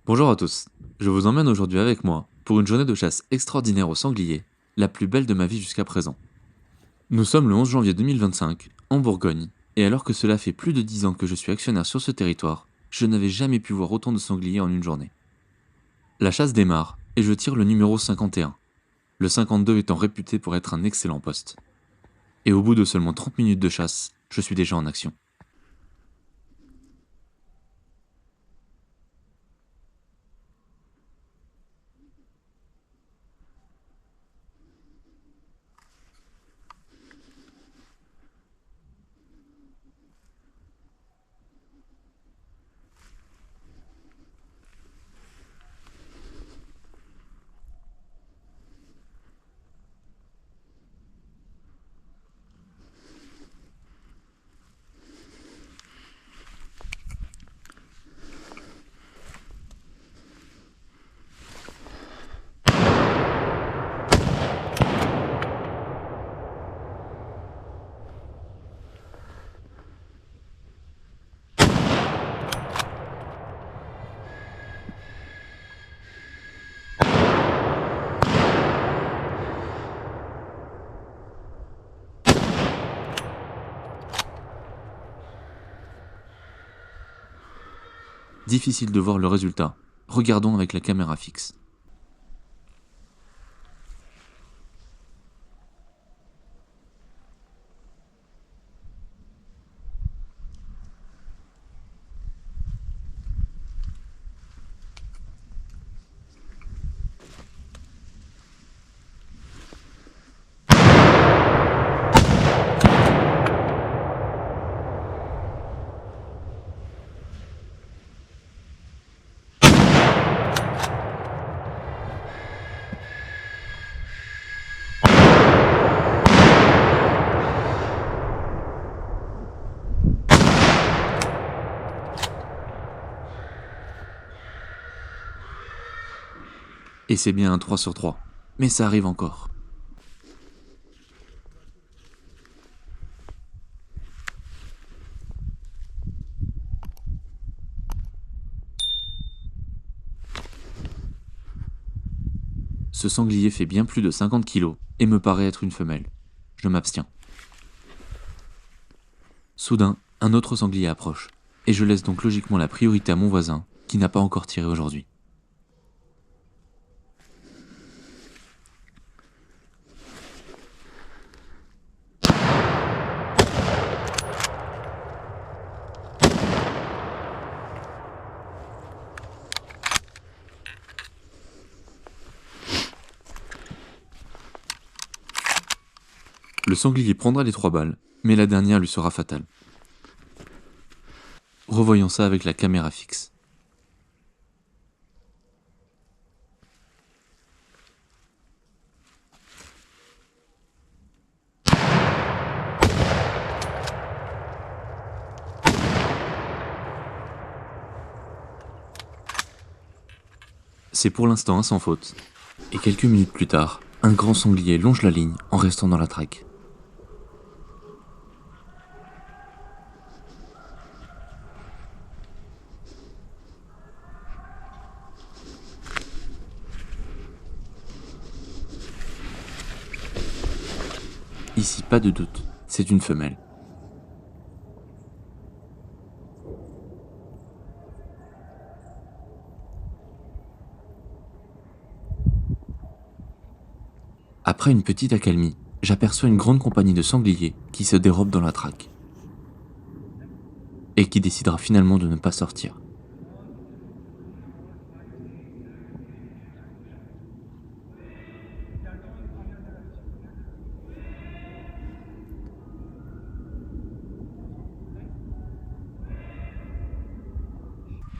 Bonjour à tous, je vous emmène aujourd'hui avec moi pour une journée de chasse extraordinaire au sanglier, la plus belle de ma vie jusqu'à présent. Nous sommes le 11 janvier 2025, en Bourgogne, et alors que cela fait plus de 10 ans que je suis actionnaire sur ce territoire, je n'avais jamais pu voir autant de sangliers en une journée. La chasse démarre, et je tire le numéro 51, le 52 étant réputé pour être un excellent poste. Et au bout de seulement 30 minutes de chasse, je suis déjà en action. Difficile de voir le résultat, regardons avec la caméra fixe. Et c'est bien un 3 sur 3, mais ça arrive encore. Ce sanglier fait bien plus de 50 kilos et me paraît être une femelle. Je m'abstiens. Soudain, un autre sanglier approche, et je laisse donc logiquement la priorité à mon voisin, qui n'a pas encore tiré aujourd'hui. Le sanglier prendra les 3 balles, mais la dernière lui sera fatale. Revoyons ça avec la caméra fixe. C'est pour l'instant un sans faute. Et quelques minutes plus tard, un grand sanglier longe la ligne en restant dans la traque. Ici, pas de doute, c'est une femelle. Après une petite accalmie, j'aperçois une grande compagnie de sangliers qui se dérobe dans la traque. Et qui décidera finalement de ne pas sortir.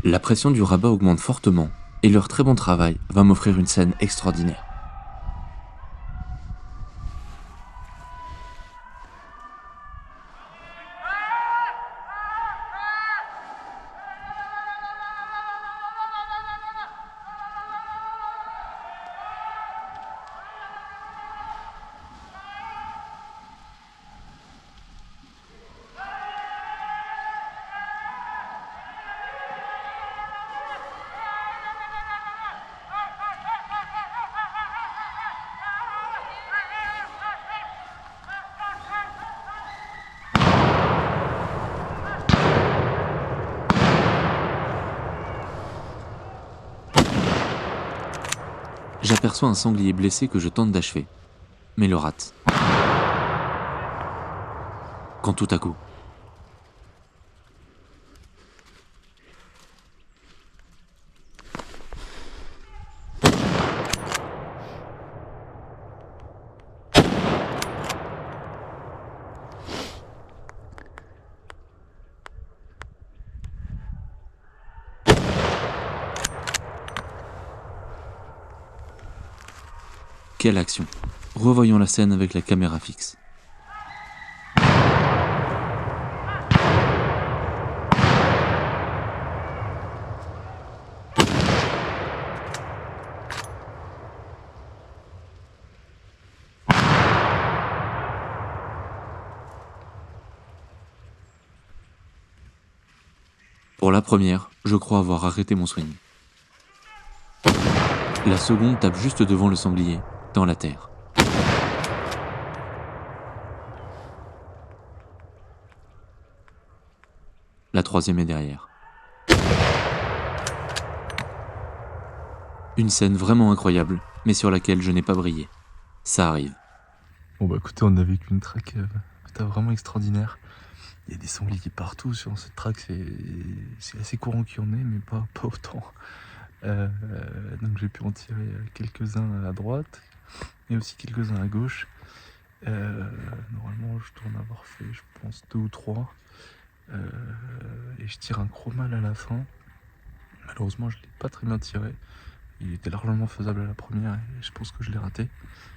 La pression du rabat augmente fortement, et leur très bon travail va m'offrir une scène extraordinaire. J'aperçois un sanglier blessé que je tente d'achever, mais le rate. Quand tout à coup, quelle action! Revoyons la scène avec la caméra fixe. Pour la première, je crois avoir arrêté mon swing. La seconde tape juste devant le sanglier, dans la terre. La troisième est derrière. Une scène vraiment incroyable, mais sur laquelle je n'ai pas brillé. Ça arrive. Bon bah écoutez, on a vécu une track vraiment extraordinaire. Il y a des sangliers partout sur cette track, c'est assez courant qu'il y en ait, mais pas autant. Donc j'ai pu en tirer quelques-uns à droite, et aussi quelques-uns à gauche. Normalement je dois en avoir fait, je pense, 2 ou 3. Et je tire un chromal à la fin. Malheureusement je ne l'ai pas très bien tiré. Il était largement faisable à la première et je pense que je l'ai raté.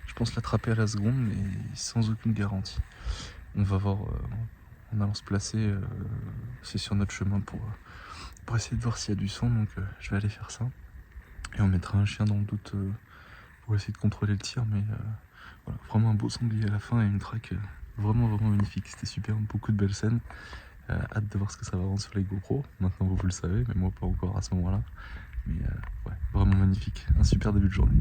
Je pense l'attraper à la seconde, mais sans aucune garantie. On va voir en allant se placer, c'est sur notre chemin pour essayer de voir s'il y a du son, donc je vais aller faire ça. Et on mettra un chien dans le doute pour essayer de contrôler le tir, mais voilà, vraiment un beau sanglier à la fin et une track vraiment magnifique. C'était super, beaucoup de belles scènes. Hâte de voir ce que ça va rendre sur les GoPro. Maintenant vous le savez, mais moi pas encore à ce moment-là. Mais ouais, vraiment magnifique. Un super début de journée.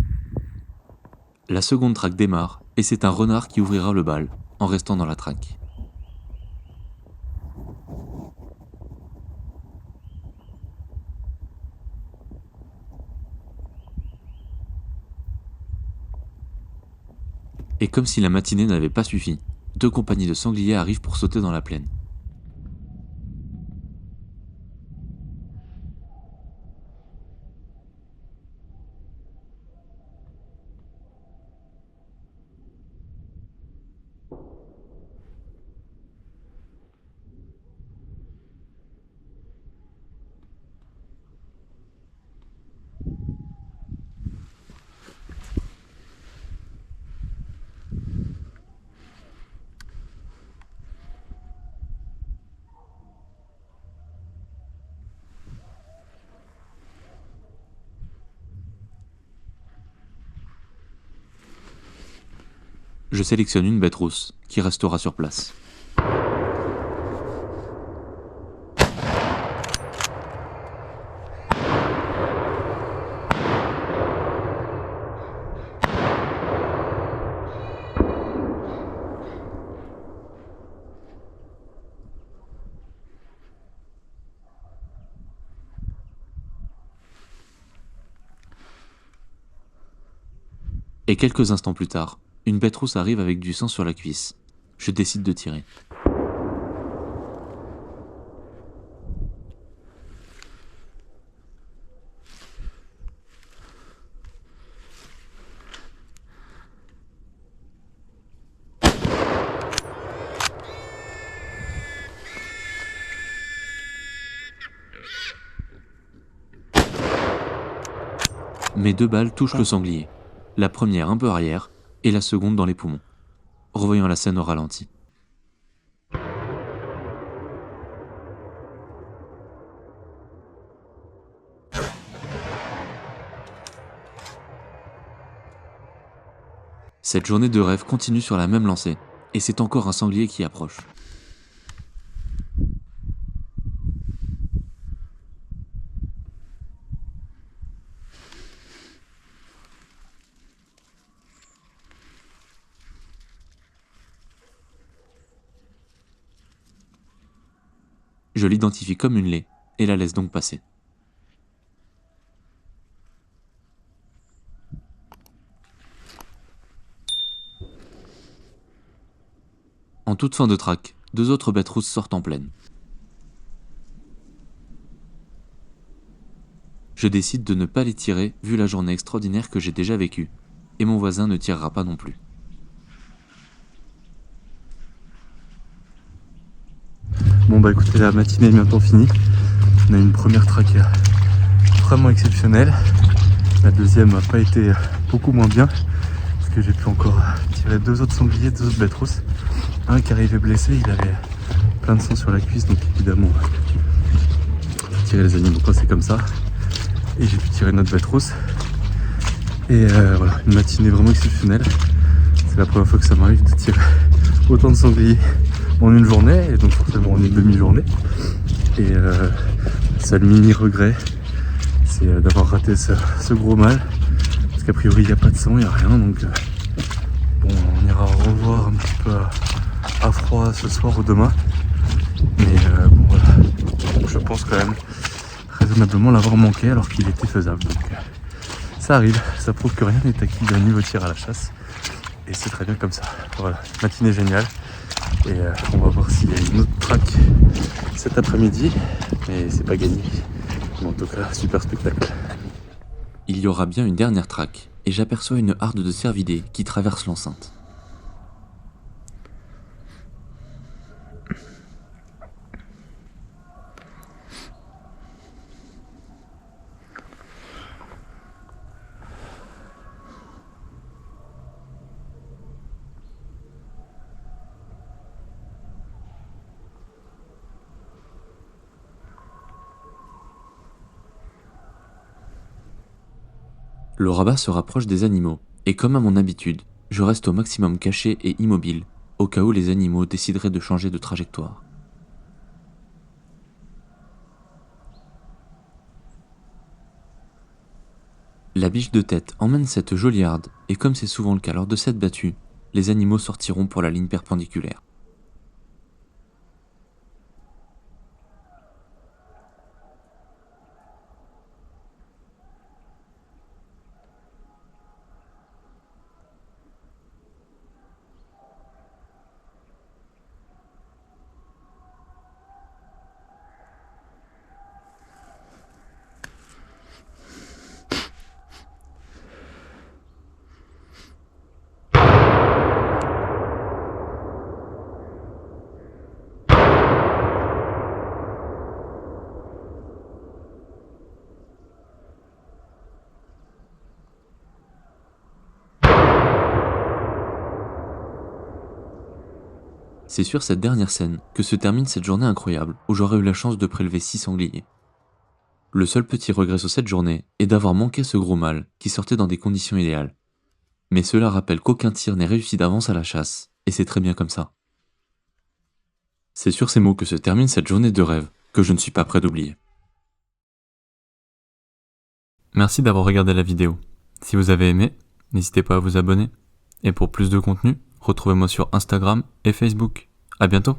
La seconde traque démarre, et c'est un renard qui ouvrira le bal, en restant dans la traque. Et comme si la matinée n'avait pas suffi, 2 compagnies de sangliers arrivent pour sauter dans la plaine. Je sélectionne une bête rousse, qui restera sur place. Et quelques instants plus tard, une bête rousse arrive avec du sang sur la cuisse. Je décide de tirer. Mes 2 balles touchent le sanglier. La première un peu arrière, et la seconde dans les poumons. Revoyons la scène au ralenti. Cette journée de rêve continue sur la même lancée, et c'est encore un sanglier qui approche. Je l'identifie comme une laie, et la laisse donc passer. En toute fin de traque, 2 autres bêtes rousses sortent en plaine. Je décide de ne pas les tirer vu la journée extraordinaire que j'ai déjà vécue, et mon voisin ne tirera pas non plus. Bon bah écoutez, la matinée est bientôt finie. On a eu une première traque vraiment exceptionnelle. La deuxième n'a pas été beaucoup moins bien, parce que j'ai pu encore tirer 2 autres sangliers, 2 autres bêtes rousses. Un qui arrivait blessé, il avait plein de sang sur la cuisse, donc évidemment tirer les animaux quand c'est comme ça. Et j'ai pu tirer notre bête rousse. Et voilà, une matinée vraiment exceptionnelle. C'est la première fois que ça m'arrive de tirer autant de sangliers en une journée, et donc forcément en une demi-journée. Et seul mini regret, c'est d'avoir raté ce gros mâle, parce qu'a priori il n'y a pas de sang, il n'y a rien, donc bon, on ira revoir un petit peu à froid ce soir ou demain. Mais bon voilà, je pense quand même raisonnablement l'avoir manqué alors qu'il était faisable. Donc ça arrive, ça prouve que rien n'est acquis d'un niveau tir à la chasse. Et c'est très bien comme ça. Voilà, matinée géniale. Et on va voir s'il y a une autre traque cet après-midi. Mais c'est pas gagné. Mais en tout cas, super spectacle. Il y aura bien une dernière traque, et j'aperçois une harde de cervidés qui traverse l'enceinte. Le rabat se rapproche des animaux, et comme à mon habitude, je reste au maximum caché et immobile, au cas où les animaux décideraient de changer de trajectoire. La biche de tête emmène cette jolie harde, et comme c'est souvent le cas lors de cette battue, les animaux sortiront pour la ligne perpendiculaire. C'est sur cette dernière scène que se termine cette journée incroyable où j'aurais eu la chance de prélever 6 sangliers. Le seul petit regret sur cette journée est d'avoir manqué ce gros mâle qui sortait dans des conditions idéales. Mais cela rappelle qu'aucun tir n'est réussi d'avance à la chasse, et c'est très bien comme ça. C'est sur ces mots que se termine cette journée de rêve que je ne suis pas prêt d'oublier. Merci d'avoir regardé la vidéo. Si vous avez aimé, n'hésitez pas à vous abonner. Et pour plus de contenu, retrouvez-moi sur Instagram et Facebook. À bientôt!